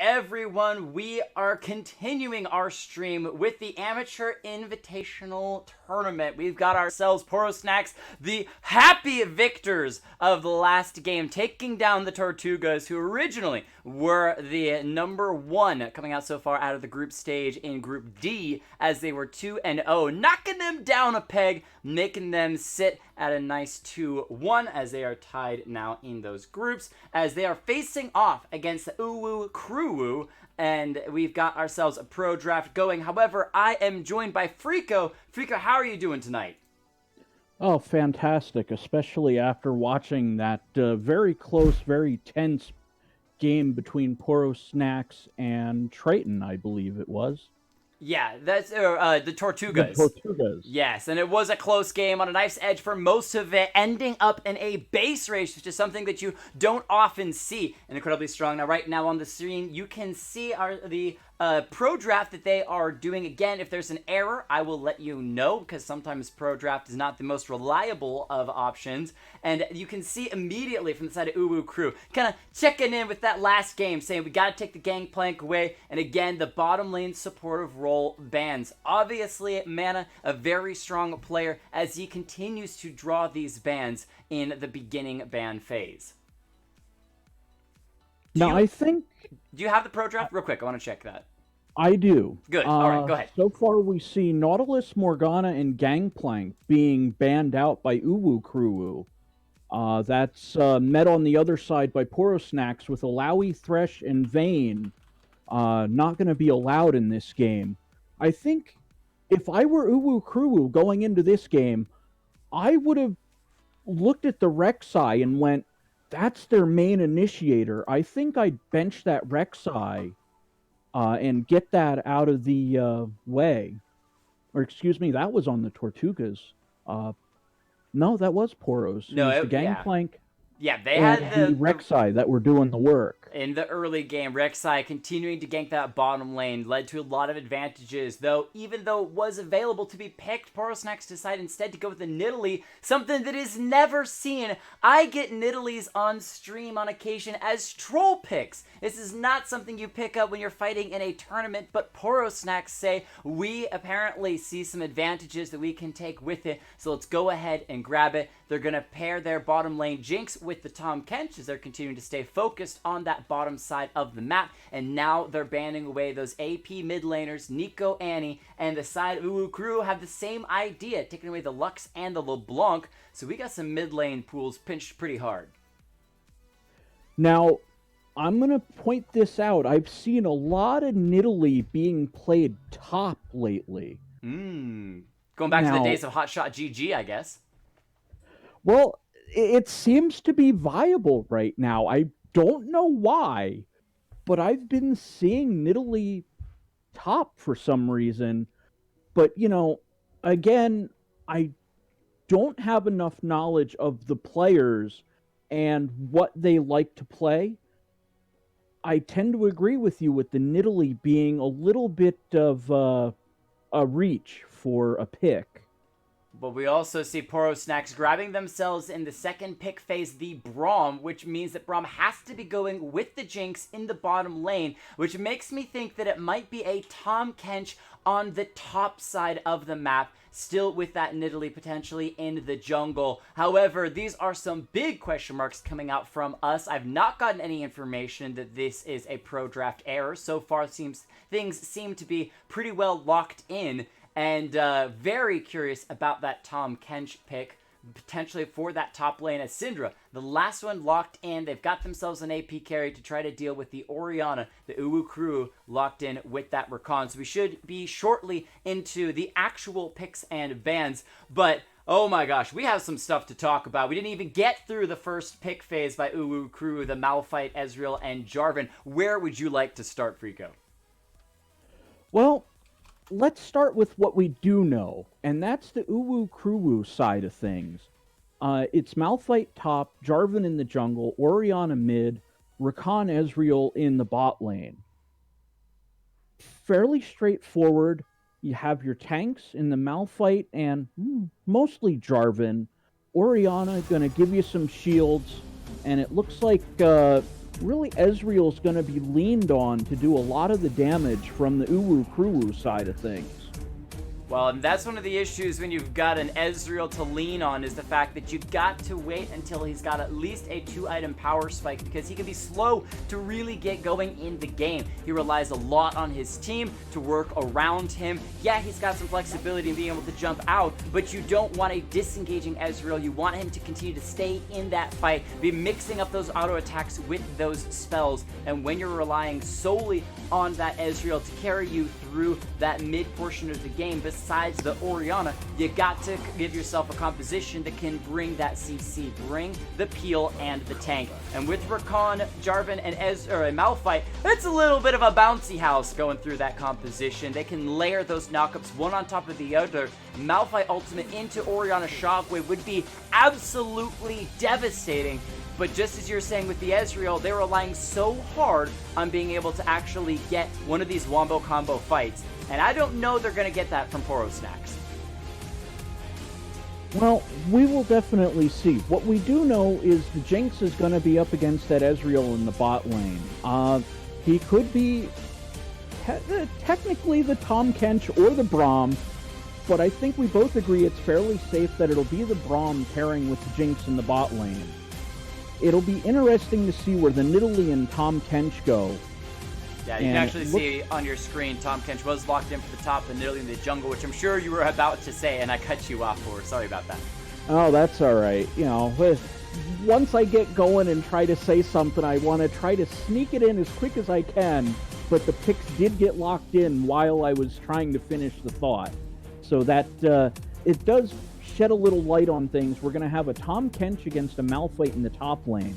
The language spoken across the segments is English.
everyone? We are continuing our stream with the Amateur Invitational Tournament. We've got ourselves Poro Snacks, the happy victors of the last game, taking down the Tortugas, who originally were the number one coming out so far out of the group stage in Group D, as they were 2-0, knocking them down a peg, making them sit at a nice 2-1 as they are tied now in those groups, as they are facing off against the cruwu, and we've got ourselves a pro draft going. However, I am joined by Frico. Frico, how are you doing tonight? Oh, fantastic, especially after watching that very close, very tense game between Poro Snacks and Triton, I believe it was. Yeah, that's the Tortugas. The Tortugas. Yes, and it was a close game on a knife's edge for most of it, ending up in a base race, which is something that you don't often see. And incredibly strong. Now, right now on the screen, you can see the pro draft that they are doing. Again, if there's an error, I will let you know, because sometimes pro draft is not the most reliable of options. And you can see immediately from the side of Uwu Crew, kind of checking in with that last game, saying we got to take the gangplank away. And again, the bottom lane supportive role bans. Obviously, Mana, a very strong player, as he continues to draw these bans in the beginning ban phase. I think... Do you have the pro draft? Real quick, I want to check that. I do. Good. All right, go ahead. So far, we see Nautilus, Morgana, and Gangplank being banned out by Uwu Cruwu. That's met on the other side by Poro Snacks with Alawi, Thresh, and Vayne not going to be allowed in this game. I think if I were Uwu Cruwu going into this game, I would have looked at the Rek'Sai and went, that's their main initiator. I think I'd bench that Rek'Sai and get that out of the way. Or excuse me, that was on the Tortugas. No, that was Poro's. No, it was the Gangplank. Yeah, they had the Rek'Sai that were doing the work. In the early game, Rek'Sai continuing to gank that bottom lane led to a lot of advantages, though even though it was available to be picked, Poro Snacks decided instead to go with the Nidalee, something that is never seen. I get Nidalees on stream on occasion as troll picks. This is not something you pick up when you're fighting in a tournament, but Poro Snacks say, we apparently see some advantages that we can take with it, so let's go ahead and grab it. They're going to pair their bottom lane Jinx with the Tahm Kench as they're continuing to stay focused on that bottom side of the map, and now they're banning away those AP mid laners, Nico, Annie, and the side of Uwu Crew have the same idea, taking away the Lux and the LeBlanc, so we got some mid lane pools pinched pretty hard. Now, I'm going to point this out. I've seen a lot of Nidalee being played top lately. Going back to the days of Hotshot GG, I guess. Well, it seems to be viable right now. I don't know why, but I've been seeing Nidalee top for some reason. But, again, I don't have enough knowledge of the players and what they like to play. I tend to agree with you with the Nidalee being a little bit of a reach for a pick. But we also see Poro Snacks grabbing themselves in the second pick phase the Braum, which means that Braum has to be going with the Jinx in the bottom lane, which makes me think that it might be a Tahm Kench on the top side of the map, still with that Nidalee potentially in the jungle. However, these are some big question marks coming out from us. I've not gotten any information that this is a pro draft error. So far, things seem to be pretty well locked in. And very curious about that Tahm Kench pick, potentially for that top lane as Syndra. The last one locked in. They've got themselves an AP carry to try to deal with the Orianna, the Uwu Crew locked in with that Rakan. So we should be shortly into the actual picks and bans. But oh my gosh, we have some stuff to talk about. We didn't even get through the first pick phase by Uwu Crew, the Malphite, Ezreal, and Jarvan. Where would you like to start, Frico? Well, let's start with what we do know, and that's the Uwu Cruwu side of things. It's Malphite top, Jarvan in the jungle, Orianna mid, Rakan Ezreal in the bot lane. Fairly straightforward. You have your tanks in the Malphite and mostly Jarvan. Orianna going to give you some shields, and it looks like really Ezreal's going to be leaned on to do a lot of the damage from the Uwu cruwu side of things. Well, and that's one of the issues when you've got an Ezreal to lean on, is the fact that you've got to wait until he's got at least a 2-item power spike, because he can be slow to really get going in the game. He relies a lot on his team to work around him. Yeah, he's got some flexibility in being able to jump out, but you don't want a disengaging Ezreal. You want him to continue to stay in that fight, be mixing up those auto attacks with those spells, and when you're relying solely on that Ezreal to carry you through that mid portion of the game, besides the Orianna, you got to give yourself a composition that can bring that CC, bring the peel and the tank. And with Rakan, Jarvan, and Malphite, it's a little bit of a bouncy house going through that composition. They can layer those knockups one on top of the other. Malphite ultimate into Orianna Shockwave would be absolutely devastating. But just as you're saying with the Ezreal, they're relying so hard on being able to actually get one of these wombo combo fights. And I don't know they're going to get that from Poro Snaccs. Well, we will definitely see. What we do know is the Jinx is going to be up against that Ezreal in the bot lane. He could be technically the Tahm Kench or the Braum, but I think we both agree it's fairly safe that it'll be the Braum pairing with the Jinx in the bot lane. It'll be interesting to see where the Nidalee and Tahm Kench go. Yeah, you can actually see on your screen Tahm Kench was locked in for the top, and Nidalee in the jungle, which I'm sure you were about to say, and I cut you off for. Sorry about that. Oh, that's all right. You know, once I get going and try to say something, I want to try to sneak it in as quick as I can, but the picks did get locked in while I was trying to finish the thought. So that it does shed a little light on things. We're going to have a Tahm Kench against a Malphite in the top lane.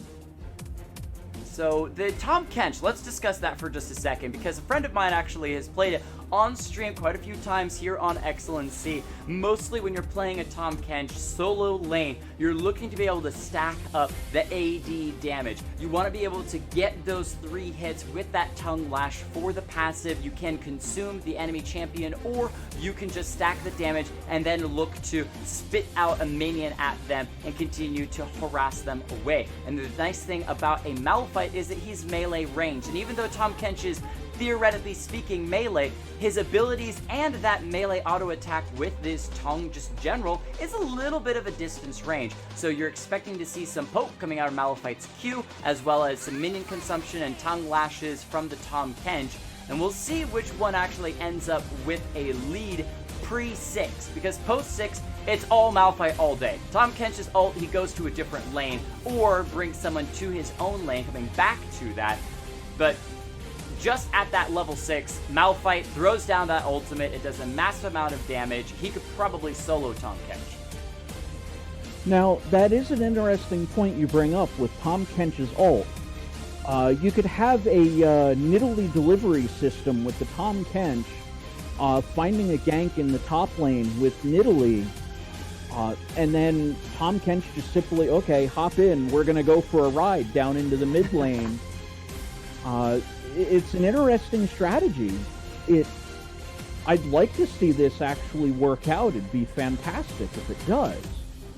So the Tahm Kench, let's discuss that for just a second, because a friend of mine actually has played it on stream quite a few times here on XLNC. Mostly when you're playing a Tahm Kench solo lane, you're looking to be able to stack up the AD damage. You want to be able to get those 3 hits with that Tongue Lash for the passive. You can consume the enemy champion, or you can just stack the damage and then look to spit out a minion at them and continue to harass them away. And the nice thing about a Malphite is that he's melee range, and even though Tahm Kench is theoretically speaking melee, his abilities and that melee auto attack with this tongue just general is a little bit of a distance range. So you're expecting to see some poke coming out of Malphite's Q, as well as some minion consumption and tongue lashes from the Tahm Kench. And we'll see which one actually ends up with a lead pre-6, because post-6, it's all Malphite all day. Tahm Kench's ult, he goes to a different lane, or brings someone to his own lane, coming back to that. But just at that level 6, Malphite throws down that ultimate. It does a massive amount of damage. He could probably solo Tahm Kench. Now, that is an interesting point you bring up with Tahm Kench's ult. You could have a Nidalee delivery system with the Tahm Kench finding a gank in the top lane with Nidalee, and then Tahm Kench just simply, okay, hop in, we're going to go for a ride down into the mid lane. It's an interesting strategy. I'd like to see this actually work out. It'd be fantastic if it does.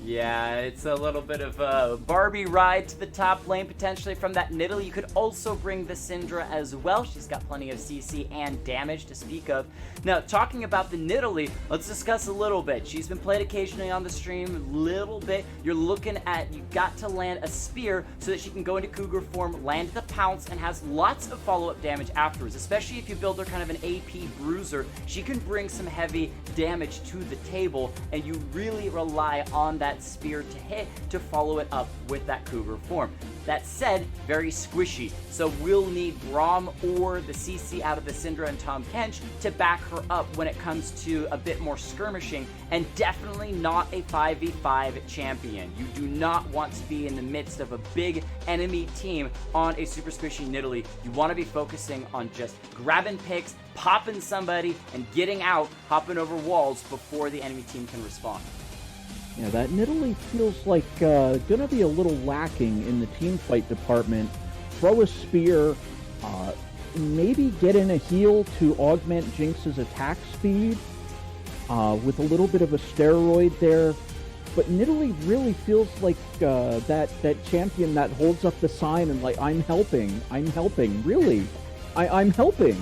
Yeah, it's a little bit of a Barbie ride to the top lane, potentially from that Nidalee. You could also bring the Syndra as well. She's got plenty of CC and damage to speak of. Now, talking about the Nidalee, let's discuss a little bit. She's been played occasionally on the stream, a little bit. You're looking at, you've got to land a spear so that she can go into Cougar form, land the pounce, and has lots of follow-up damage afterwards, especially if you build her kind of an AP bruiser. She can bring some heavy damage to the table, and you really rely on that spear to hit to follow it up with that Cougar form. That said, very squishy, so we'll need Braum or the CC out of the Syndra and Tahm Kench to back her up when it comes to a bit more skirmishing, and definitely not a 5v5 champion. You do not want to be in the midst of a big enemy team on a super squishy Nidalee. You want to be focusing on just grabbing picks, popping somebody, and getting out, hopping over walls before the enemy team can respond. Yeah, that Nidalee feels like going to be a little lacking in the team fight department. Throw a spear, maybe get in a heal to augment Jinx's attack speed with a little bit of a steroid there. But Nidalee really feels like that champion that holds up the sign and like, I'm helping, really. I'm helping.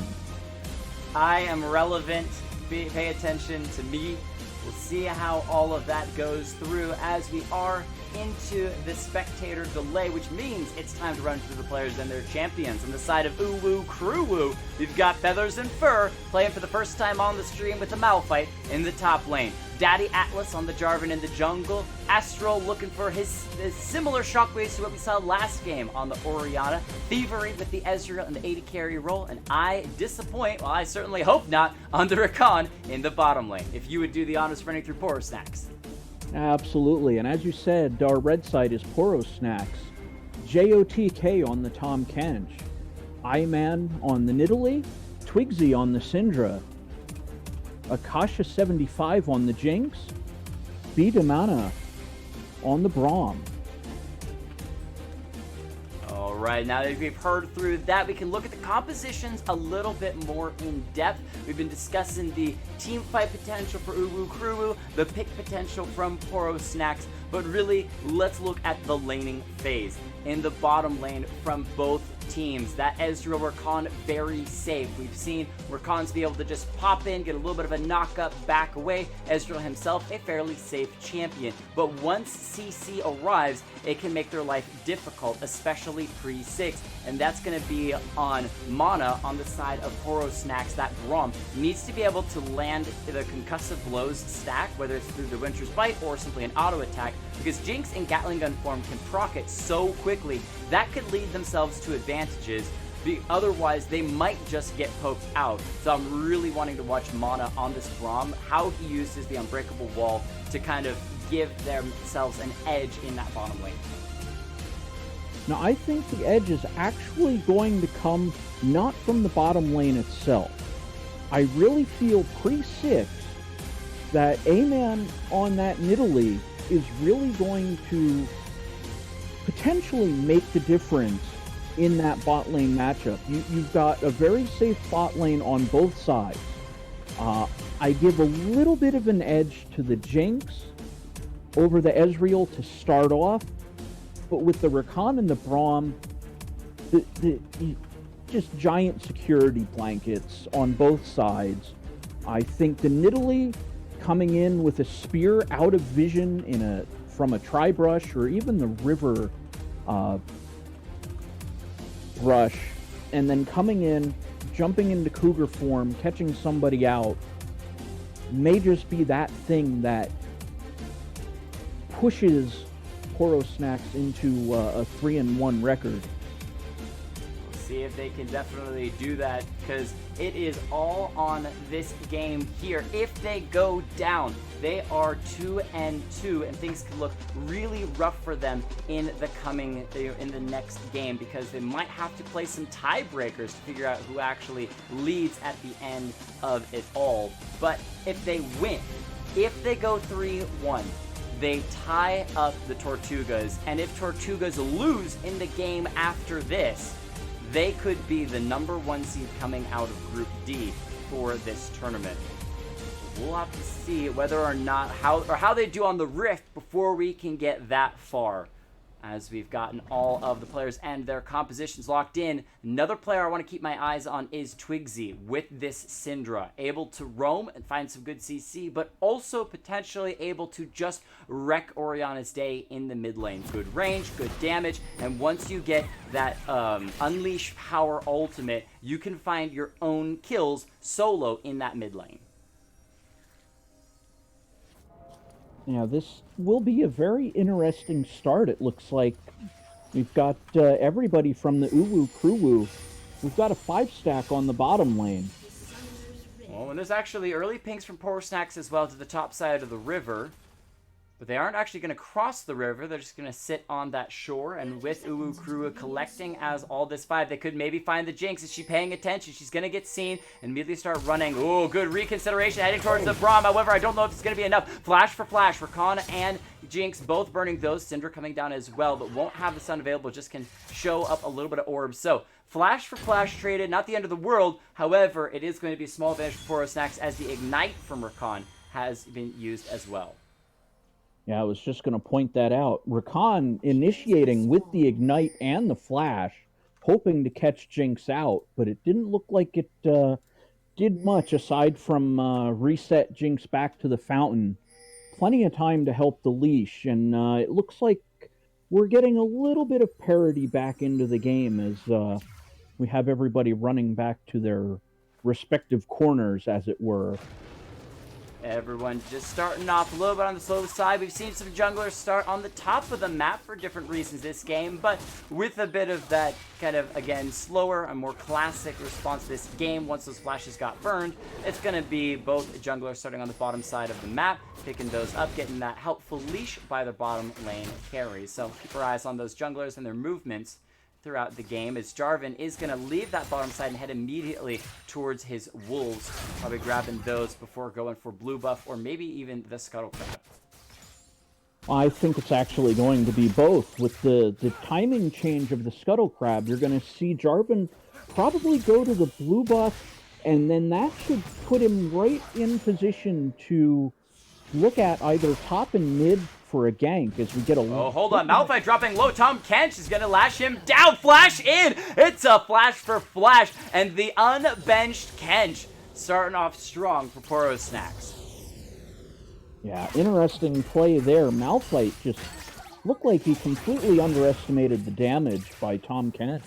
I am relevant. Pay attention to me. We'll see how all of that goes through as we are into the spectator delay, which means it's time to run through the players and their champions. On the side of Uwu cruwu, we've got Feathers and Fur playing for the first time on the stream with the Malphite in the top lane. Daddy Atlas on the Jarvan in the jungle. Astral looking for his similar shockwaves to what we saw last game on the Orianna. Thievery with the Ezreal and the AD carry role. And I disappoint, well, I certainly hope not, on the Rakan in the bottom lane. If you would do the honors running through Poro Snacks. Absolutely, and as you said, our red side is Poro Snacks. JOTK on the Tom Kench. Iman on the Nidalee. Twigsy on the Syndra. Akasha 75 on the Jinx. Bidamana on the Braum. Alright, now that we've heard through that, we can look at the compositions a little bit more in depth. We've been discussing the team fight potential for Uwu cruwu, the pick potential from Poro Snacks, but really, let's look at the laning phase. In the bottom lane from both teams, that Ezreal Rakan very safe. We've seen Rakan's be able to just pop in, get a little bit of a knock up, back away. Ezreal himself a fairly safe champion, but once CC arrives, it can make their life difficult, especially pre-6, and that's going to be on Mana on the side of Poro Snacks. That Braum needs to be able to land the concussive blows stack, whether it's through the Winter's Bite or simply an auto attack, because Jinx in Gatling gun form can proc it so quickly that could lead themselves to advantages. Otherwise, they might just get poked out. So I'm really wanting to watch Mana on this Braum, how he uses the Unbreakable Wall to kind of give themselves an edge in that bottom lane. Now, I think the edge is actually going to come not from the bottom lane itself. I really feel pre-6 that A-Man on that Nidalee is really going to potentially make the difference in that bot lane matchup. You've got a very safe bot lane on both sides. I give a little bit of an edge to the Jinx over the Ezreal to start off, but with the Rakan and the Braum, the just giant security blankets on both sides. I think the Nidalee coming in with a spear out of vision from a tri-brush or even the river brush, and then coming in, jumping into cougar form, catching somebody out, may just be that thing that pushes Poro Snacks into a 3-1 record. We'll see if they can definitely do that, because it is all on this game here. If they go down, they are 2-2, and things could look really rough for them in the next game, because they might have to play some tiebreakers to figure out who actually leads at the end of it all. But if they win, if they go 3-1, they tie up the Tortugas, and if Tortugas lose in the game after this, they could be the #1 seed coming out of Group D for this tournament. We'll have to see whether or not how they do on the Rift before we can get that far, as we've gotten all of the players and their compositions locked in. Another player I want to keep my eyes on is Twigsy with this Syndra, able to roam and find some good CC, but also potentially able to just wreck Orianna's day in the mid lane. Good range, good damage, and once you get that Unleash Power ultimate, you can find your own kills solo in that mid lane. Now, this will be a very interesting start, it looks like. We've got everybody from the Uwu cruwu. We've got a 5-stack on the bottom lane. Well, and there's actually early pings from Poro Snacks as well to the top side of the river. But they aren't actually going to cross the river. They're just going to sit on that shore. And with Uwu cruwu collecting as all this 5, they could maybe find the Jinx. Is she paying attention? She's going to get seen and immediately start running. Oh, good reconsideration heading towards the Braum. However, I don't know if it's going to be enough. Flash for flash. Rakan and Jinx both burning those. Syndra coming down as well, but won't have the sun available. Just can show up a little bit of orbs. So, flash for flash traded. Not the end of the world. However, it is going to be a small advantage for Poro Snacks as the Ignite from Rakan has been used as well. Yeah, I was just going to point that out. Rakan initiating with the Ignite and the Flash, hoping to catch Jinx out, but it didn't look like it did much aside from reset Jinx back to the fountain. Plenty of time to help the leash, and it looks like we're getting a little bit of parity back into the game as we have everybody running back to their respective corners, as it were. Everyone just starting off a little bit on the slow side. We've seen some junglers start on the top of the map for different reasons this game, but with a bit of that kind of, again, slower and more classic response to this game once those flashes got burned, it's going to be both junglers starting on the bottom side of the map, picking those up, getting that helpful leash by the bottom lane carries. So keep our eyes on those junglers and their movements throughout the game, as Jarvan is going to leave that bottom side and head immediately towards his wolves, probably grabbing those before going for blue buff or maybe even the scuttle crab. I think it's actually going to be both. With the timing change of the scuttle crab, you're going to see Jarvan probably go to the blue buff, and then that should put him right in position to look at either top and mid for a gank as we get a... Oh, hold on. Malphite dropping low. Tahm Kench is going to lash him down. Flash in. It's a flash for flash. And the unbenched Kench starting off strong for Poro Snacks. Yeah, interesting play there. Malphite just looked like he completely underestimated the damage by Tahm Kench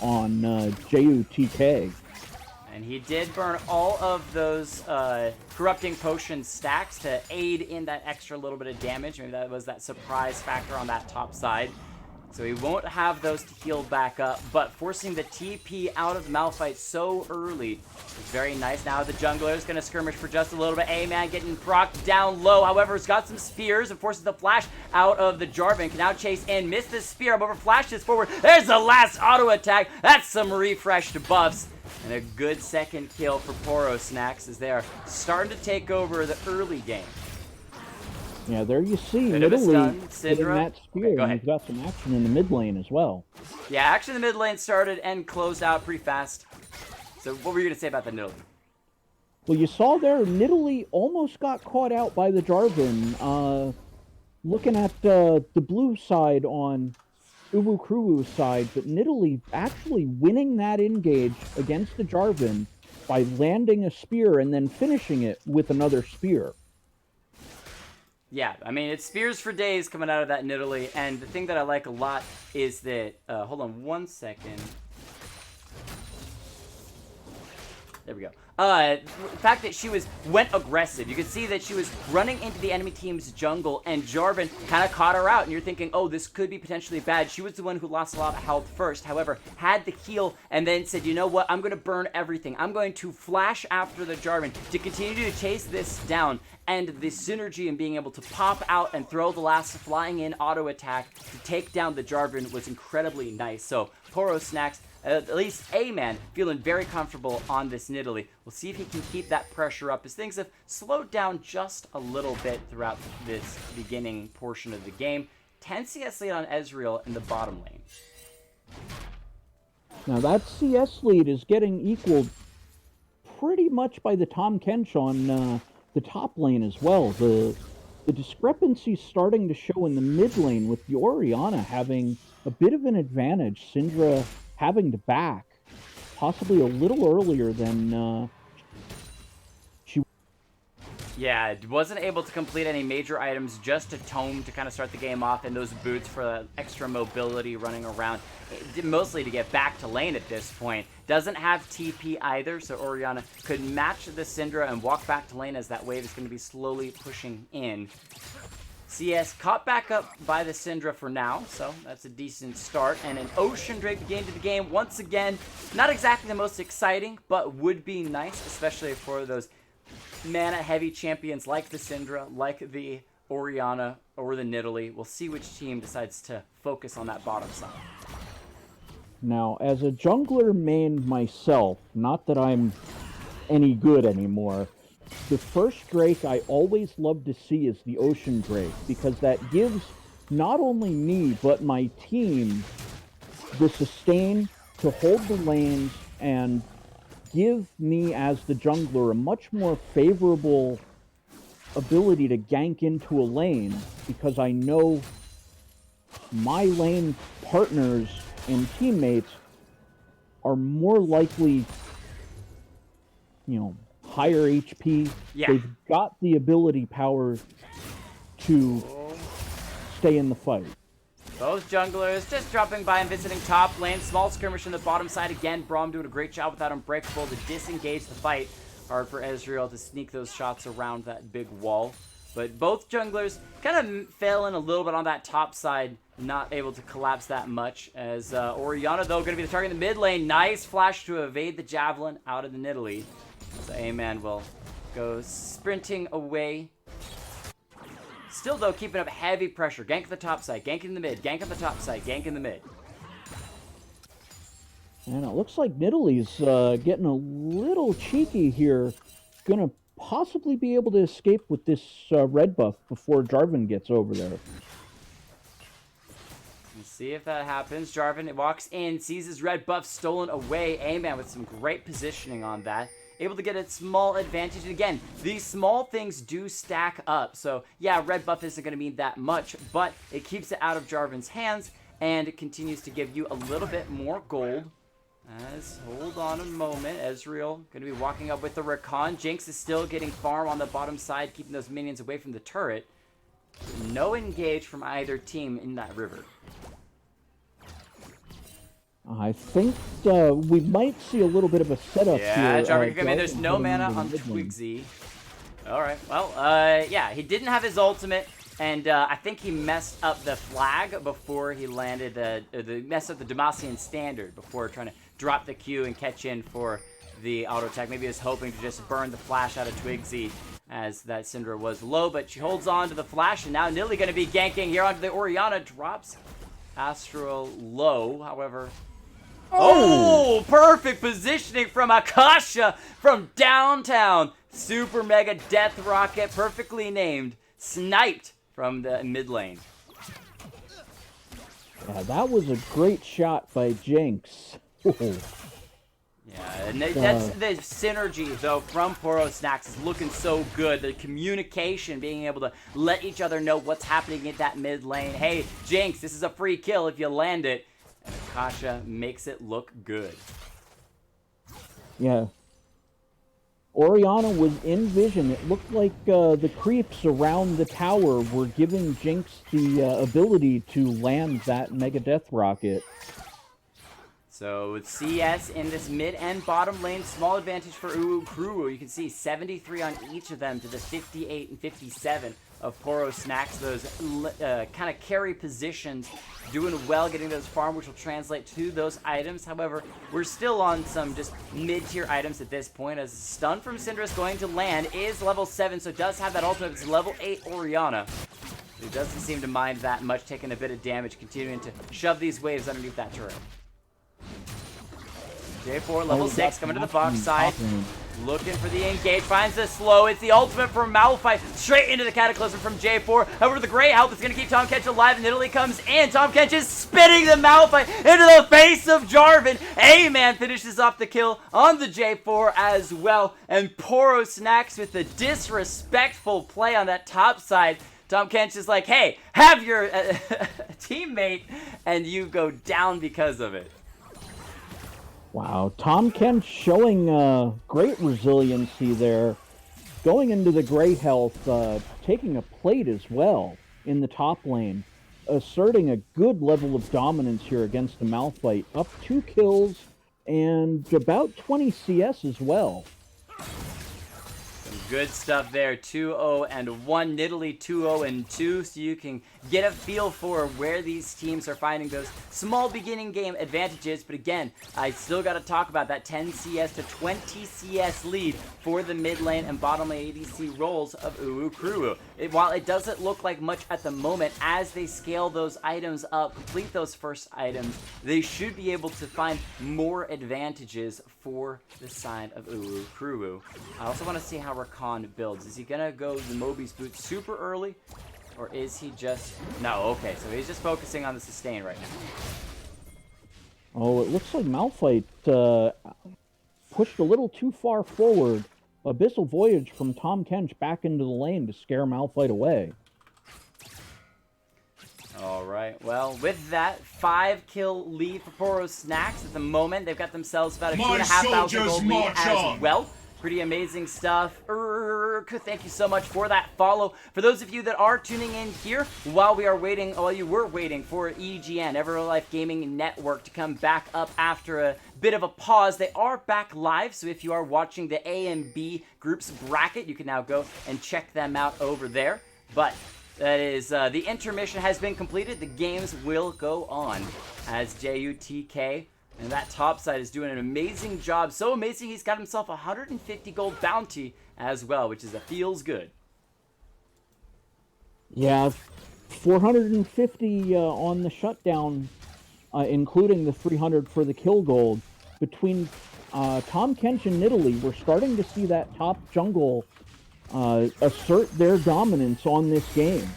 on JUTK. And he did burn all of those corrupting potion stacks to aid in that extra little bit of damage. Maybe that was that surprise factor on that top side. So he won't have those to heal back up, but forcing the TP out of Malphite so early is very nice. Now the jungler is going to skirmish for just a little bit. A-Man getting procced down low. However, he's got some spears and forces the flash out of the Jarvan. Can now chase in, miss the spear, however, flashes forward. There's the last auto attack. That's some refreshed buffs. And a good second kill for Poro Snacks as they are starting to take over the early game. Yeah, there you see, Bit of a stun. hitting Syndra. that spear, Okay, go and ahead. he's got some action in the mid lane as well. Yeah, actually the mid lane started and closed out pretty fast. So what were you going to say about the Nidalee? Well, you saw there, Nidalee almost got caught out by the Jarvan. Looking at the blue side on cruwu's side, but Nidalee actually winning that engage against the Jarvan by landing a spear and then finishing it with another spear. Yeah, I mean, it's spears for days coming out of that Nidalee, and the thing that I like a lot is that, hold on one second. There we go. The fact that she went aggressive. You could see that she was running into the enemy team's jungle, and Jarvan kind of caught her out, and you're thinking, oh, this could be potentially bad. She was the one who lost a lot of health first, however, had the heal, and then said, you know what, I'm going to burn everything. I'm going to flash after the Jarvan to continue to chase this down, and the synergy in being able to pop out and throw the last flying in auto attack to take down the Jarvan was incredibly nice. So, Poro Snacks, at least A-Man, feeling very comfortable on this Nidalee. We'll see if he can keep that pressure up as things have slowed down just a little bit throughout this beginning portion of the game. 10 CS lead on Ezreal in the bottom lane. Now that CS lead is getting equaled pretty much by the Tahm Kench on the top lane as well. The discrepancy starting to show in the mid lane with the Orianna having a bit of an advantage. Syndra having to back, possibly a little earlier than she... Yeah, wasn't able to complete any major items, just a tome to kind of start the game off, and those boots for extra mobility running around, mostly to get back to lane at this point. Doesn't have TP either, so Orianna could match the Syndra and walk back to lane as that wave is going to be slowly pushing in. CS caught back up by the Syndra for now, so that's a decent start. And an Ocean Drake beginning to the game once again. Not exactly the most exciting, but would be nice, especially for those mana-heavy champions like the Syndra, like the Orianna, or the Nidalee. We'll see which team decides to focus on that bottom side. Now, as a jungler main myself, not that I'm any good anymore, the first Drake I always love to see is the Ocean Drake, because that gives not only me, but my team the sustain to hold the lanes and give me as the jungler a much more favorable ability to gank into a lane because I know my lane partners and teammates are more likely, higher HP. Yeah. They've got the ability power to stay in the fight. Both junglers just dropping by and visiting top lane. Small skirmish on the bottom side again. Braum doing a great job with that Unbreakable to disengage the fight. Hard for Ezreal to sneak those shots around that big wall. But both junglers kind of failing a little bit on that top side. Not able to collapse that much. As Orianna, though, going to be the target in the mid lane. Nice flash to evade the Javelin out of the Nidalee. So A-Man will go sprinting away. Still, though, keeping up heavy pressure. Gank at the top side, gank in the mid, gank on the top side, gank in the mid. And it looks like Nidalee's getting a little cheeky here. Gonna possibly be able to escape with this red buff before Jarvan gets over there. Let's see if that happens. Jarvan walks in, sees his red buff stolen away. A-Man with some great positioning on that. Able to get a small advantage. And again, these small things do stack up. So, yeah, red buff isn't going to mean that much, but it keeps it out of Jarvan's hands, and it continues to give you a little bit more gold. Hold on a moment. Ezreal going to be walking up with the Rakan. Jinx is still getting farm on the bottom side, keeping those minions away from the turret. No engage from either team in that river. I think we might see a little bit of a setup here. Yeah, Jarvan can come in. There's no mana on Twigsy. All right. Well, yeah, he didn't have his ultimate, and I think he messed up the flag before he landed messed up the Demacian standard before trying to drop the Q and catch in for the auto attack. Maybe he was hoping to just burn the flash out of Twigsy as that Syndra was low, but she holds on to the flash, and now Nilly going to be ganking here onto the Orianna. Drops Astral low, however. Oh, perfect positioning from Akasha from downtown. Super mega death rocket, perfectly named. Sniped from the mid lane. Yeah, that was a great shot by Jinx. Yeah, and that's the synergy, though, from Poro Snacks is looking so good. The communication, being able to let each other know what's happening in that mid lane. Hey, Jinx, this is a free kill if you land it. And Akasha makes it look good. Yeah. Orianna was in vision. It looked like the creeps around the tower were giving Jinx the ability to land that Mega Death Rocket. So with CS in this mid and bottom lane, small advantage for cruwu. You can see 73 on each of them to the 58 and 57 of Poro Snacks. Those kind of carry positions, doing well, getting those farm, which will translate to those items. However, we're still on some just mid-tier items at this point, as stun from Syndra is going to land, is level 7, so it does have that ultimate. It's level 8 Orianna. It doesn't seem to mind that much, taking a bit of damage, continuing to shove these waves underneath that turret. J4, level 6, coming to the box side. Looking for the engage, finds the slow. It's the ultimate from Malphite, straight into the Cataclysm from J4. However, the Grey Health is going to keep Tahm Kench alive, and Italy comes in. Tahm Kench is spitting the Malphite into the face of Jarvan. A-Man finishes off the kill on the J4 as well. And Poro Snacks with the disrespectful play on that top side. Tahm Kench is like, hey, have your teammate, and you go down because of it. Wow, Tahm Kench showing great resiliency there. Going into the Grey Health, taking a plate as well in the top lane. Asserting a good level of dominance here against the Malphite. Up 2 kills and about 20 CS as well. Some good stuff there. 2-0 and 1. Nidalee 2-0 and 2. So you can get a feel for where these teams are finding those small beginning game advantages. But again, I still got to talk about that 10 CS to 20 CS lead for the mid lane and bottom lane ADC roles of cruwu. While it doesn't look like much at the moment, as they scale those items up, complete those first items, they should be able to find more advantages for the side of cruwu. I also want to see how Rakan builds. Is he going to go the Moby's boot super early? Or is he just... No, okay, so he's just focusing on the sustain right now. Oh, it looks like Malphite pushed a little too far forward, Abyssal Voyage from Tom Kench back into the lane to scare Malphite away. All right, well, with that 5-kill lead for Poro Snacks at the moment, they've got themselves about a 2,500 gold lead as well. Pretty amazing stuff. Thank you so much for that follow. For those of you that are tuning in here, while you were waiting for EGN, Everlife Gaming Network, to come back up after a bit of a pause, they are back live. So if you are watching the A and B groups bracket, you can now go and check them out over there. But that is, the intermission has been completed. The games will go on as JUTK. And that top side is doing an amazing job. So amazing, he's got himself a 150 gold bounty as well, which feels good. Yeah, 450 on the shutdown, including the 300 for the kill gold. Between Tom Kench and Nidalee, we're starting to see that top jungle assert their dominance on this game.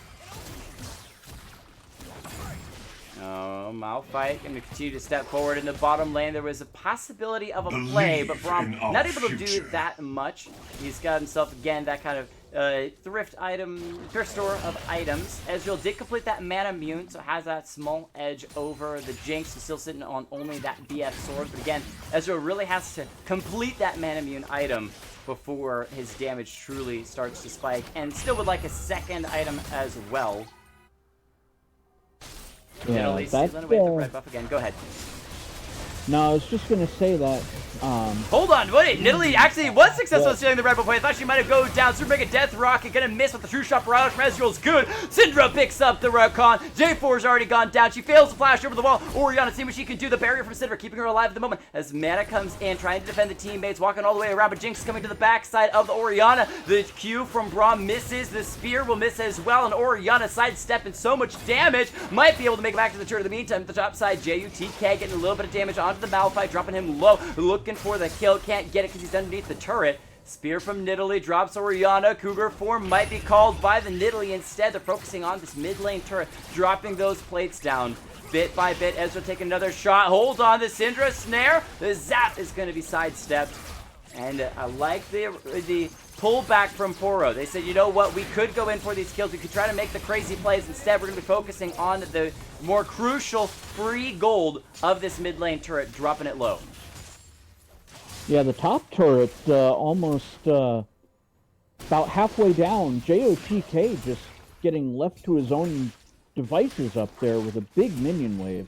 Malphite going to continue to step forward in the bottom lane. There was a possibility of a play, but Braum not able to do that much. He's got himself, again, that kind of thrift store of items. Ezreal did complete that mana mune, so has that small edge over the Jinx. He's still sitting on only that BF sword, but again, Ezreal really has to complete that mana mune item before his damage truly starts to spike, and still would like a second item as well. Yeah, that's the red buff again. Go ahead. No, I was just gonna say that. Hold on, wait. Nidalee actually was successful stealing the red buff away. I thought she might have go down. Super Mega Death Rocket gonna miss with the True Shot Barrage from Ezreal's good. Syndra picks up the Recon. J4's already gone down. She fails to flash over the wall. Orianna seeing what she can do. The barrier from Syndra keeping her alive at the moment as Mana comes in, trying to defend the teammates, walking all the way around. But Jinx is coming to the backside of the Orianna. The Q from Braum misses. The spear will miss as well. And Orianna sidestepping so much damage. Might be able to make it back to the turret. In the meantime, the top side, JUTK getting a little bit of damage onto the Malphite, dropping him low, looking for the kill. Can't get it because he's underneath the turret. Spear from Nidalee drops Orianna. Cougar form might be called by the Nidalee instead. They're focusing on this mid lane turret, dropping those plates down. Bit by bit, Ezra taking another shot. Hold on, the Syndra snare. The zap is going to be sidestepped. And I like the pullback from Poro. They said, you know what, we could go in for these kills. We could try to make the crazy plays. Instead, we're going to be focusing on the more crucial free gold of this mid lane turret, dropping it low. Yeah, the top turret almost about halfway down. JOTK just getting left to his own devices up there with a big minion wave.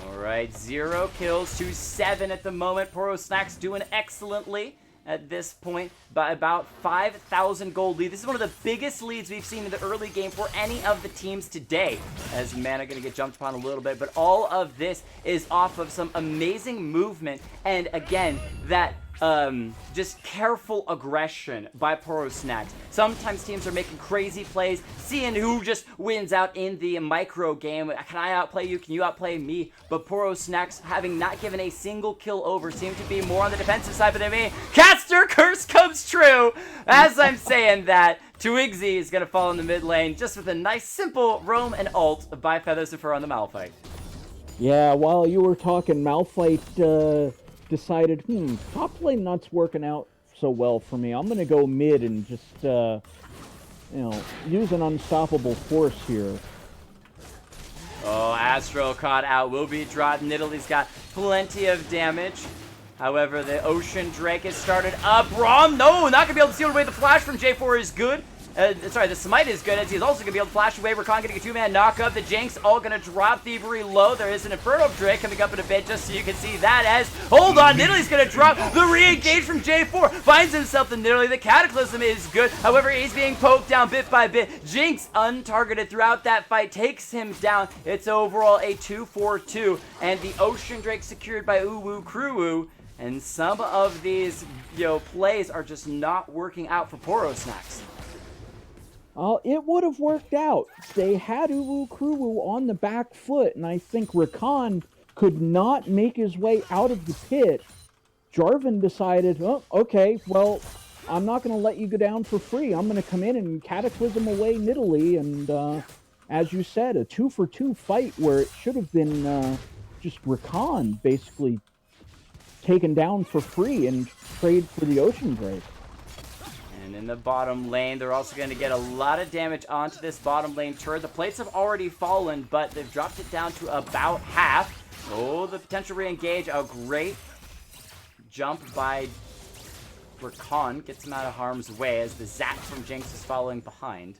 Alright, 0 kills to 7 at the moment. Poro Snacks doing excellently at this point by about 5,000 gold lead. This is one of the biggest leads we've seen in the early game for any of the teams today, as Mana going to get jumped upon a little bit, but all of this is off of some amazing movement, and again, that just careful aggression by Poro Snacks. Sometimes teams are making crazy plays, seeing who just wins out in the micro game. Can I outplay you? Can you outplay me? But Poro Snacks, having not given a single kill over, seem to be more on the defensive side. But I mean, Caster Curse comes true. As I'm saying that, Twigsy is going to fall in the mid lane just with a nice simple roam and ult by Feathers of Fur on the Malphite. Yeah, while you were talking, Malphite decided, top lane not's working out so well for me. I'm going to go mid and just, use an unstoppable force here. Oh, Astro caught out, will be dropped. Nidalee's got plenty of damage. However, the Ocean Drake has started up. Braum, no, not going to be able to seal away the flash from J4 is good. The Smite is good, as he's also going to be able to flash away. Recon getting a 2-man knock-up. The Jinx all going to drop Thievery low. There is an Inferno Drake coming up in a bit, just so you can see that as... Hold on, Nidalee's going to drop the re-engage from J4. Finds himself the Nidalee. The Cataclysm is good. However, he's being poked down bit by bit. Jinx, untargeted throughout that fight, takes him down. It's overall a 2-4-2. And the Ocean Drake secured by cruwu. And some of these, plays are just not working out for Poro Snacks. It would have worked out. They had cruwu on the back foot, and I think Rakan could not make his way out of the pit. Jarvan decided, oh, okay, well, I'm not going to let you go down for free. I'm going to come in and cataclysm away Nidalee, and as you said, a 2-for-2 fight where it should have been just Rakan basically taken down for free, and trade for the Ocean Drake. And in the bottom lane, they're also going to get a lot of damage onto this bottom lane turret. The plates have already fallen, but they've dropped it down to about half. Oh, the potential re-engage. A great jump by Rakan gets him out of harm's way as the zap from Jinx is following behind.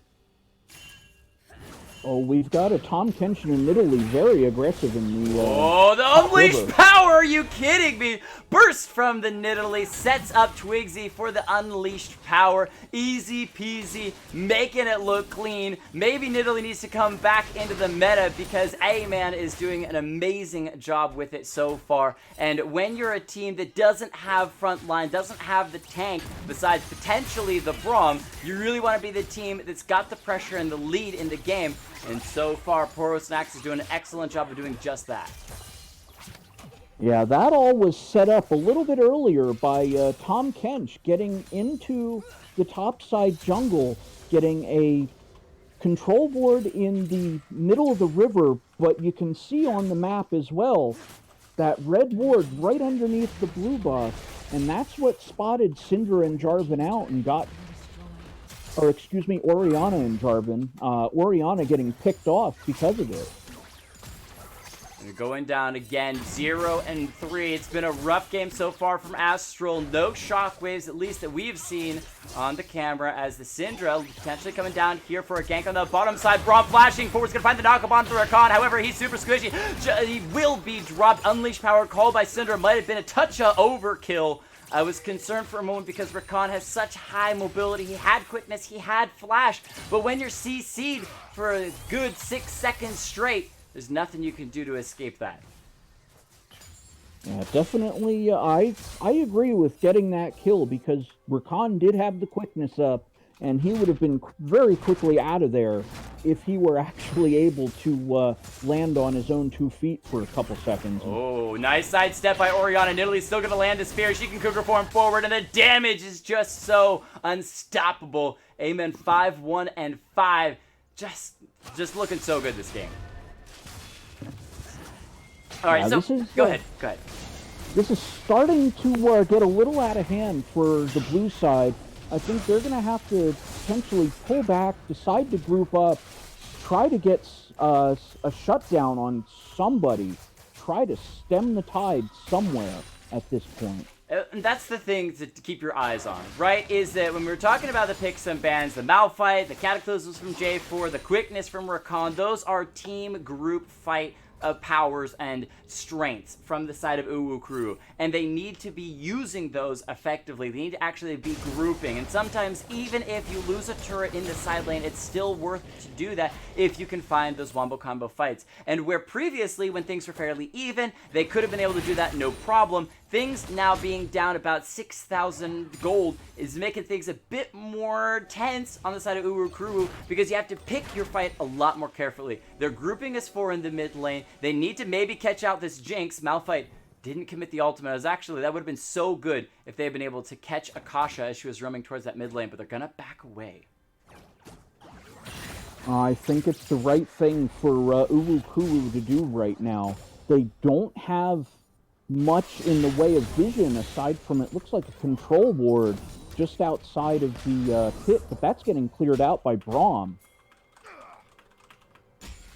Oh, we've got a Tom Kenshin in Italy, very aggressive in the the unleashed power! Are you kidding me? Burst from the Nidalee, sets up Twigsy for the unleashed power. Easy peasy, making it look clean. Maybe Nidalee needs to come back into the meta because A-Man is doing an amazing job with it so far. And when you're a team that doesn't have front line, doesn't have the tank, besides potentially the Braum, you really want to be the team that's got the pressure and the lead in the game. And so far, Poro Snaccs is doing an excellent job of doing just that. Yeah, that all was set up a little bit earlier by Tom Kench getting into the topside jungle, getting a control board in the middle of the river, but you can see on the map as well that red ward right underneath the blue buff, and that's what spotted Syndra and Jarvan out and got... or excuse me, Orianna and Jarvan. Orianna getting picked off because of it. And going down again, 0-3. It's been a rough game so far from Astral. No shockwaves, at least that we've seen on the camera, as the Syndra potentially coming down here for a gank on the bottom side. Braum flashing forward, gonna find the knock-up onto Rakan. However, he's super squishy. He will be dropped. Unleashed power called by Syndra. Might have been a touch of overkill. I was concerned for a moment because Rakan has such high mobility. He had quickness, he had flash, but when you're CC'd for a good 6 seconds straight, there's nothing you can do to escape that. Yeah, definitely. I agree with getting that kill because Rakan did have the quickness up, and he would have been very quickly out of there if he were actually able to land on his own 2 feet for a couple seconds. Oh, nice sidestep by Orianna. Nidalee's still going to land a spear. She can cougar form forward, and the damage is just so unstoppable. Amen. 5-1-5. Just looking so good this game. All right, so go ahead. This is starting to get a little out of hand for the blue side. I think they're going to have to potentially pull back, decide to group up, try to get a shutdown on somebody, try to stem the tide somewhere at this point. And that's the thing to keep your eyes on, right? Is that when we were talking about the picks and bans, the Malphite, the Cataclysms from J4, the quickness from Rakan, those are team group fight powers and strengths from the side of cruwu, and they need to be using those effectively. They need to actually be grouping, and sometimes even if you lose a turret in the side lane, it's still worth to do that if you can find those wombo combo fights. And where previously, when things were fairly even, they could have been able to do that no problem, things now being down about 6,000 gold is making things a bit more tense on the side of cruwu because you have to pick your fight a lot more carefully. They're grouping as 4 in the mid lane. They need to maybe catch out this Jinx. Malphite didn't commit the ultimate. That would have been so good if they had been able to catch Akasha as she was roaming towards that mid lane, but they're gonna back away. I think it's the right thing for cruwu to do right now. They don't have much in the way of vision aside from it looks like a control ward just outside of the pit, but that's getting cleared out by Braum.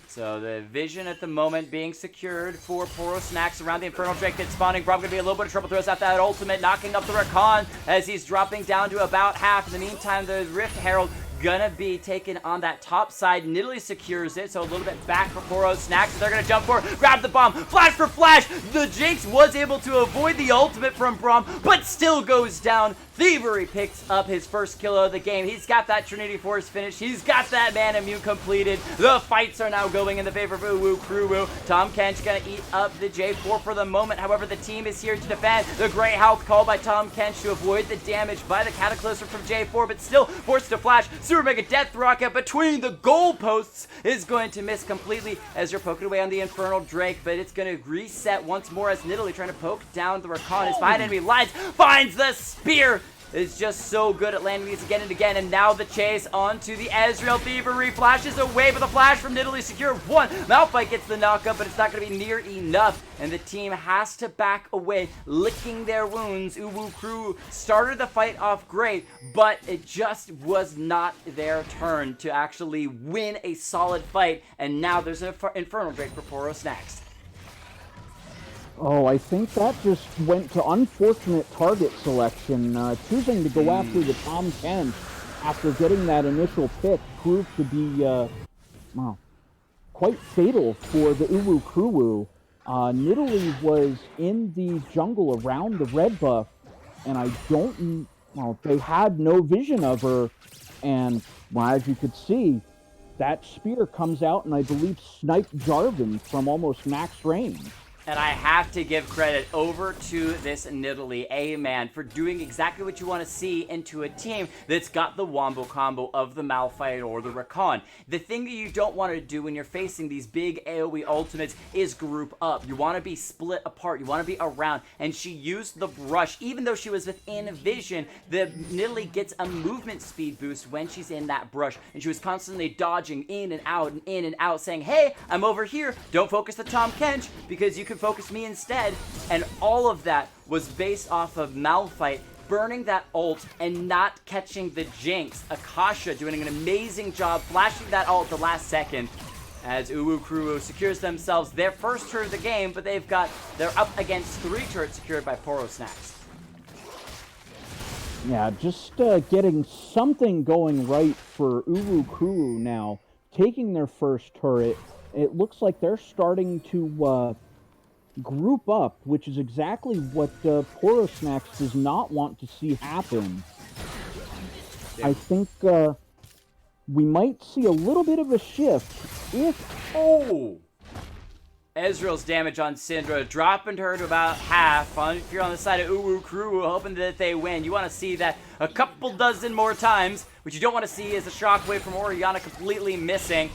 So the vision at the moment being secured for Poro Snacks around the Infernal Drake that's spawning. Braum going to be a little bit of trouble, throws out that ultimate, knocking up the Rakan as he's dropping down to about half. In the meantime, the Rift Herald gonna be taken on that top side. Nidalee secures it, so a little bit back for Poro Snacks. They're gonna jump for, grab the bomb, flash for flash. The Jinx was able to avoid the ultimate from Braum, but still goes down. Thievery picks up his first kill of the game. He's got that Trinity Force finish. He's got that Man Immune completed. The fights are now going in the favor of cruwu. Tom Kench gonna eat up the J4 for the moment. However, the team is here to defend. The Grey Health called by Tom Kench to avoid the damage by the Cataclysm from J4, but still forced to flash. Super Mega Death Rocket between the goalposts is going to miss completely as you're poking away on the Infernal Drake, but it's going to reset once more as Nidalee trying to poke down the Rakan. His behind enemy lines finds the spear. is just so good at landing these again and again. And now the chase onto the Ezreal. Thievery flashes away, but the flash from Nidalee secure one. Malphite gets the knockup, but it's not going to be near enough. And the team has to back away, licking their wounds. cruwu started the fight off great, but it just was not their turn to actually win a solid fight. And now there's an Infernal Drake for Poro Snaccs. Oh, I think that just went to unfortunate target selection. Choosing to go after the Tahm Kench after getting that initial pick proved to be, well, quite fatal for the cruwu. Nidalee was in the jungle around the red buff, and they had no vision of her, and, well, as you could see, that spear comes out and I believe sniped Jarvan from almost max range. And I have to give credit over to this Nidalee A-man for doing exactly what you want to see into a team that's got the wombo combo of the Malphite or the Rakan. The thing that you don't want to do when you're facing these big AoE ultimates is group up. You want to be split apart. You want to be around. And she used the brush. Even though she was within vision, the Nidalee gets a movement speed boost when she's in that brush. And she was constantly dodging in and out, saying, hey, I'm over here. Don't focus the Tahm Kench because you can focus me instead. And all of that was based off of Malphite burning that ult and not catching the Jinx. Akasha doing an amazing job flashing that ult the last second as cruwu secures themselves their first turret of the game, but they're up against 3 turrets secured by Poro Snacks. Yeah, just getting something going right for cruwu now. Taking their first turret, it looks like they're starting to group up, which is exactly what Poro Snacks does not want to see happen. Yeah. I think we might see a little bit of a shift if... Oh! Ezreal's damage on Syndra, dropping her to about half. If you're on the side of cruwu, hoping that they win. You want to see that a couple dozen more times. What you don't want to see is a shockwave from Orianna completely missing.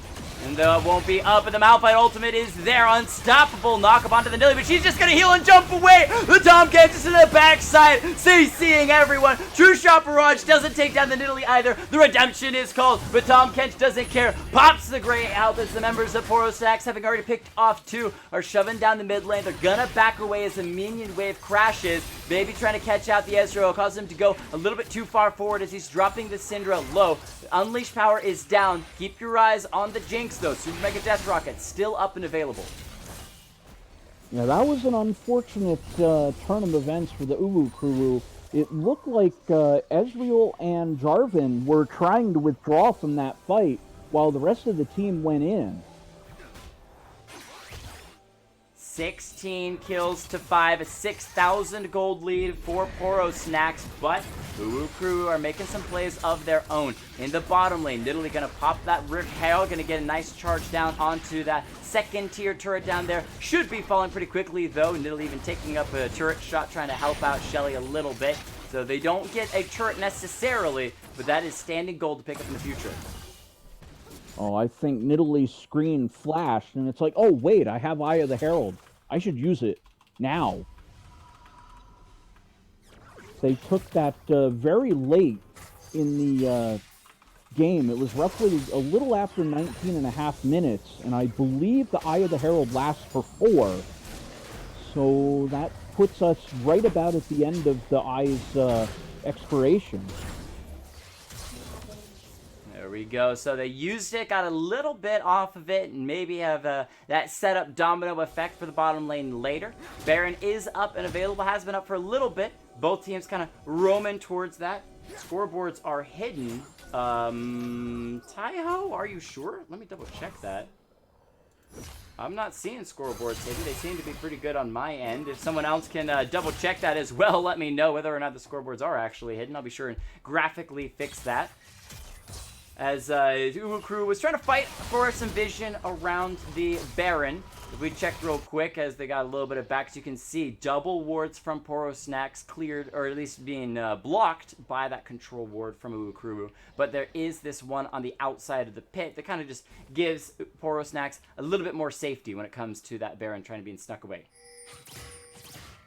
And though it won't be up, and the Malphite ultimate is there. Unstoppable knock-up onto the Nidalee, but she's just going to heal and jump away. The Tahm Kench is to the backside, CCing everyone. True Shot Barrage doesn't take down the Nidalee either. The redemption is called, but Tahm Kench doesn't care. Pops the Great Health as the members of Poro Snacks, having already picked off 2, are shoving down the mid lane. They're going to back away as the minion wave crashes. Maybe trying to catch out the Ezreal, cause him to go a little bit too far forward as he's dropping the Syndra low. Unleash power is down. Keep your eyes on the Jinx though. Super Mega Death Rocket still up and available. Yeah, that was an unfortunate turn of events for the cruwu. It looked like Ezreal and Jarvan were trying to withdraw from that fight while the rest of the team went in. 16 kills to 5, a 6,000 gold lead for Poro Snacks, but cruwu are making some plays of their own. In the bottom lane, Nidalee gonna pop that Rift Hail, gonna get a nice charge down onto that second tier turret down there. Should be falling pretty quickly though. Nidalee even taking up a turret shot, trying to help out Shelly a little bit. So they don't get a turret necessarily, but that is standing gold to pick up in the future. Oh, I think Nidalee's screen flashed, and it's like, oh wait, I have Eye of the Herald. I should use it now. They took that very late in the game. It was roughly a little after 19 and a half minutes, and I believe the Eye of the Herald lasts for 4. So that puts us right about at the end of the Eye's expiration. There we go. So they used it, got a little bit off of it, and maybe have that setup domino effect for the bottom lane later. Baron is up and available, has been up for a little bit. Both teams kind of roaming towards that. Scoreboards are hidden. Taiho, are you sure? Let me double check that. I'm not seeing scoreboards hidden. They seem to be pretty good on my end. If someone else can double check that as well, let me know whether or not the scoreboards are actually hidden. I'll be sure and graphically fix that. As cruwu was trying to fight for some vision around the Baron. If we check real quick, as they got a little bit of back, so you can see double wards from Poro Snacks cleared, or at least being blocked by that control ward from cruwu. But there is this one on the outside of the pit that kind of just gives Poro Snacks a little bit more safety when it comes to that Baron trying to be snuck away.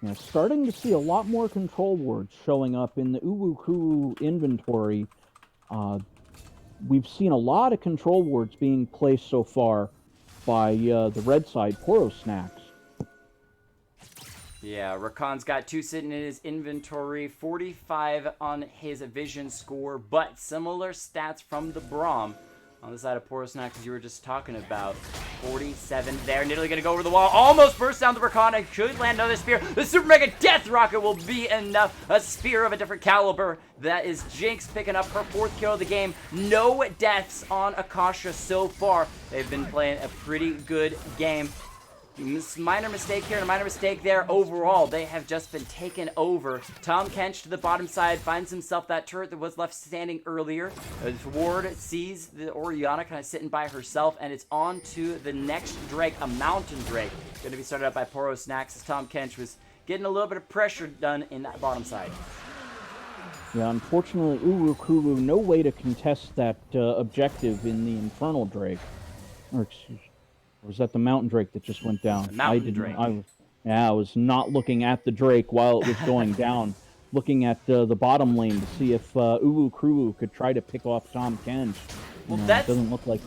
Yeah, starting to see a lot more control wards showing up in the cruwu inventory. We've seen a lot of control wards being placed so far by the red side, Poro Snacks. Yeah, Rakan's got 2 sitting in his inventory, 45 on his vision score, but similar stats from the Braum on the side of Poro Snacks as you were just talking about. 47 there, Nidalee gonna go over the wall, almost burst down the Rakan, and should land another spear. The Super Mega Death Rocket will be enough. A spear of a different caliber. That is Jinx picking up her 4th kill of the game. No deaths on Akasha so far. They've been playing a pretty good game. Minor mistake here and a minor mistake there. Overall, they have just been taken over. Tahm Kench to the bottom side finds himself that turret that was left standing earlier. Ward sees the Orianna kind of sitting by herself, and it's on to the next Drake, a Mountain Drake. Going to be started up by Poro Snacks as Tahm Kench was getting a little bit of pressure done in that bottom side. Yeah, unfortunately, cruwu, no way to contest that objective in the Infernal Drake. Or, excuse me. Or was that the Mountain Drake that just went down? The Mountain Drake. I was not looking at the Drake while it was going down. Looking at the bottom lane to see if cruwu could try to pick off Tahm Kench. Well, that doesn't look like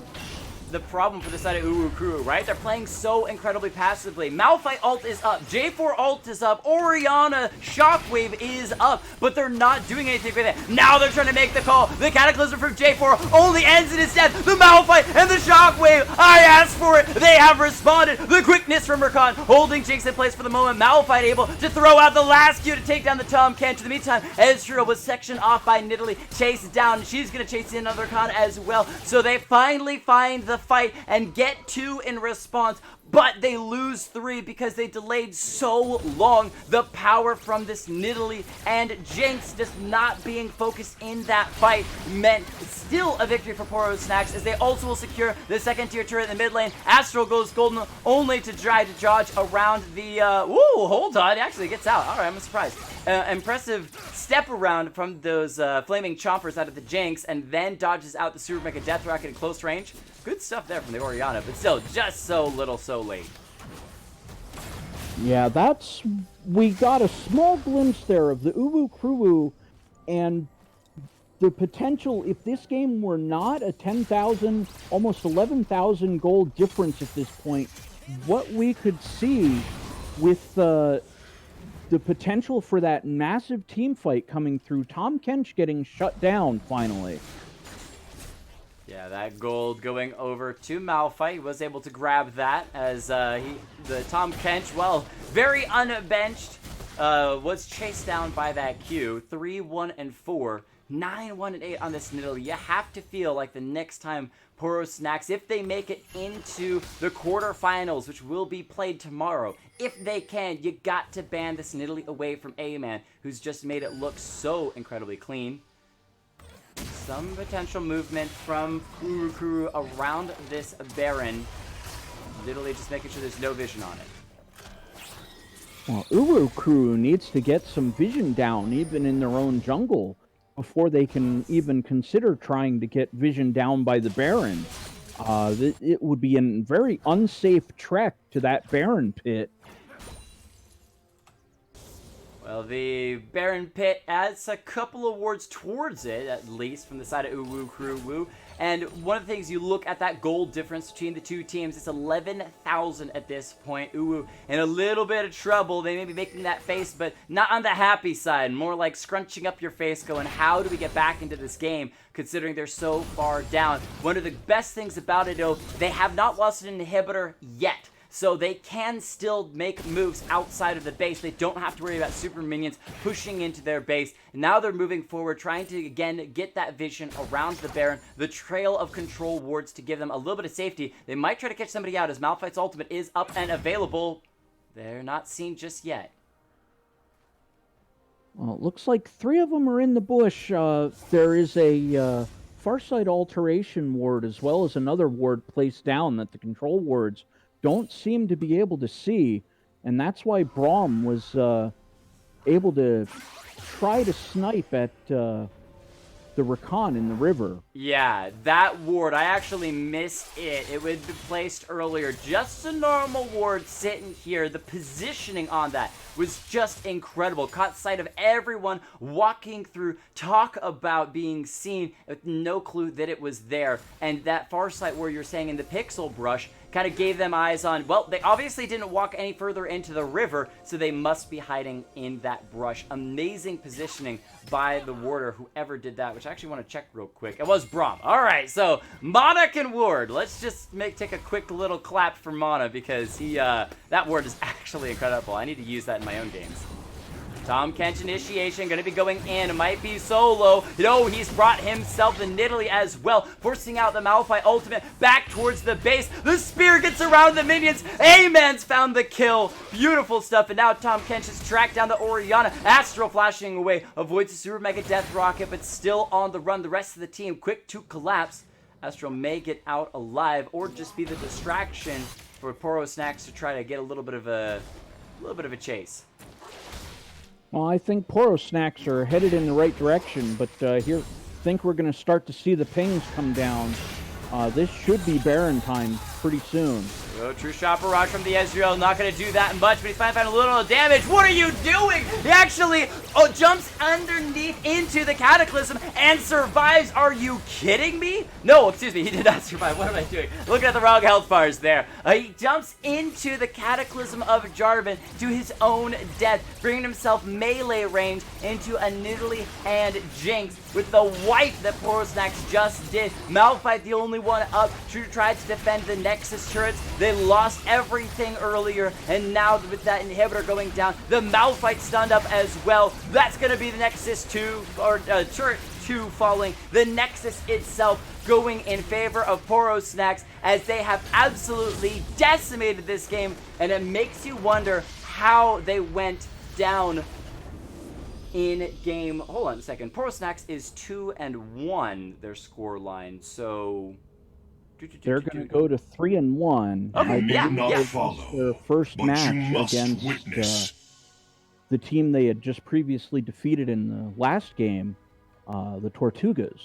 the problem for the side of cruwu, right? They're playing so incredibly passively. Malphite ult is up, J4 ult is up, Orianna Shockwave is up, but they're not doing anything with it. Now they're trying to make the call. The Cataclysm from J4 only ends in his death. The Malphite and the Shockwave, I asked for it. They have responded. The quickness from Rakan holding Jinx in place for the moment. Malphite able to throw out the last Q to take down the Tahm Kench. In the meantime, Ezreal was sectioned off by Nidalee, chased down. She's going to chase in another Rakan as well. So they finally find the fight and get 2 in response, but they lose 3 because they delayed so long. The power from this Nidalee and Jinx just not being focused in that fight meant still a victory for Poro Snacks, as they also will secure the 2nd tier turret in the mid lane. Astral goes golden only to try to dodge around the hold on, it actually gets out. Alright, I'm surprised. Impressive step around from those flaming chompers out of the Jinx, and then dodges out the Super Mega Death Rocket in close range. Good stuff there from the Orianna, but still just so little so late. Yeah, we got a small glimpse there of the cruwu and the potential, if this game were not a 10,000, almost 11,000 gold difference at this point, what we could see with the potential for that massive team fight coming through, Tahm Kench getting shut down finally. Yeah, that gold going over to Malphite. He was able to grab that as the Tahm Kench, well, very unbenched, was chased down by that Q. 3, 1, and 4. 9, 1, and 8 on this Nidalee. You have to feel like the next time Poro Snacks, if they make it into the quarterfinals, which will be played tomorrow, if they can, you got to ban this Nidalee away from A-Man, who's just made it look so incredibly clean. Some potential movement from cruwu around this Baron. Literally just making sure there's no vision on it. Well, cruwu needs to get some vision down, even in their own jungle, before they can even consider trying to get vision down by the Baron. It would be a very unsafe trek to that Baron pit. Well, the Baron Pit adds a couple of wards towards it, at least, from the side of cruwu. And one of the things, you look at that gold difference between the two teams, it's 11,000 at this point. In a little bit of trouble. They may be making that face, but not on the happy side. More like scrunching up your face, going, how do we get back into this game, considering they're so far down? One of the best things about it, though, they have not lost an inhibitor yet. So they can still make moves outside of the base. They don't have to worry about super minions pushing into their base. Now they're moving forward, trying to, again, get that vision around the Baron, the trail of control wards to give them a little bit of safety. They might try to catch somebody out as Malphite's ultimate is up and available. They're not seen just yet. Well, it looks like 3 of them are in the bush. There is a Farsight Alteration ward, as well as another ward placed down that the control wards don't seem to be able to see, and that's why Braum was able to try to snipe at the Rakan in the river. Yeah, that ward, I actually missed it. It would be placed earlier. Just a normal ward sitting here. The positioning on that was just incredible. Caught sight of everyone walking through. Talk about being seen with no clue that it was there. And that far sight where you're saying in the pixel brush kind of gave them eyes on, well, they obviously didn't walk any further into the river, so they must be hiding in that brush. Amazing positioning by the warder, whoever did that, which I actually want to check real quick. It was Braum. All right, so Mana can ward. Let's just take a quick little clap for Mana, because that ward is actually incredible. I need to use that in my own games. Tahm Kench initiation, going to be going in. Might be solo. No, he's brought himself the Nidalee as well, forcing out the Malphite ultimate back towards the base. The spear gets around the minions. Amen's found the kill. Beautiful stuff. And now Tahm Kench has tracked down the Orianna. Astral flashing away. Avoids the Super Mega Death Rocket, but still on the run. The rest of the team quick to collapse. Astral may get out alive, or just be the distraction for Poro Snacks to try to get a little bit of a chase. Well, I think Poro Snacks are headed in the right direction, but here, I think we're going to start to see the pings come down. This should be Baron time pretty soon. Oh, true shot barrage from the Ezreal. Not going to do that much, but he's finally found a little damage. What are you doing? He actually jumps underneath into the Cataclysm and survives. Are you kidding me? No, excuse me. He did not survive. What am I doing? Looking at the wrong health bars there. He jumps into the Cataclysm of Jarvan to his own death, bringing himself melee range into a Nidalee and Jinx with the wipe that Poro Snacks just did. Malphite the only one up. True tried to defend the Nexus turrets. They lost everything earlier, and now with that inhibitor going down, the Malphite stunned up as well. That's going to be the Nexus 2, or turret 2 falling. The Nexus itself going in favor of Poro Snacks, as they have absolutely decimated this game, and it makes you wonder how they went down in game. Hold on a second. Poro Snacks is 2-1, their score line, so they're going to go to 3-1. Okay, I yeah, believe their first match against the team they had just previously defeated in the last game, the Tortugas.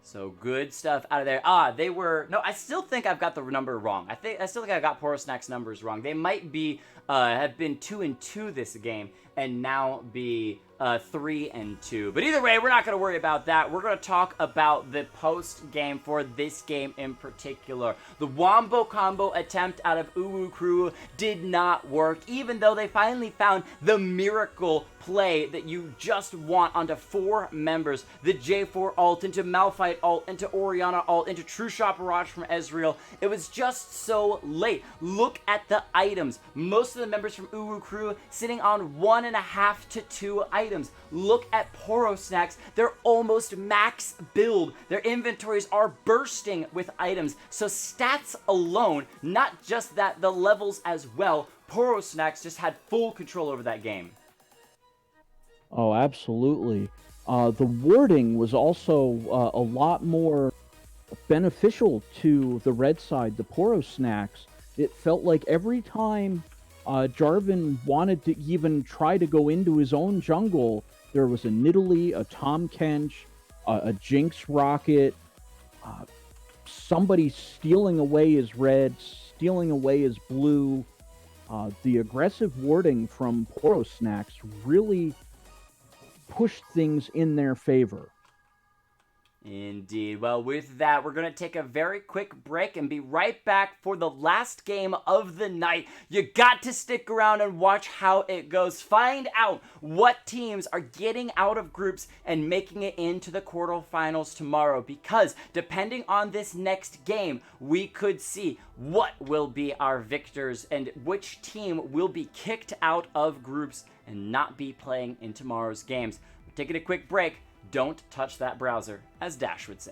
So good stuff out of there. They were, no, I still think I've got the number wrong. I still think I got Poro Snacks numbers wrong. They might be have been 2-2 this game, and now be 3-2. But either way, we're not going to worry about that. We're going to talk about the post game for this game in particular. The Wombo combo attempt out of cruwu did not work, even though they finally found the miracle play that you just want onto 4 members. The J4 ult into Malphite ult into Orianna ult into True Shot Barrage from Ezreal. It was just so late. Look at the items. Most of the members from cruwu sitting on 1.5 to 2 items. Look at Poro Snacks. They're almost max build. Their inventories are bursting with items. So stats alone, not just that, the levels as well. Poro Snacks just had full control over that game. Oh, absolutely. The warding was also a lot more beneficial to the red side, the Poro Snacks. It felt like every time Jarvan wanted to even try to go into his own jungle, there was a Nidalee, a Tahm Kench, a Jinx rocket, somebody stealing away his red, stealing away his blue. The aggressive warding from Poro Snacks really pushed things in their favor. Indeed. Well, with that, we're going to take a very quick break and be right back for the last game of the night. You got to stick around and watch how it goes. Find out what teams are getting out of groups and making it into the quarterfinals tomorrow, because depending on this next game, we could see what will be our victors and which team will be kicked out of groups and not be playing in tomorrow's games. We're taking a quick break. Don't touch that browser, as Dash would say.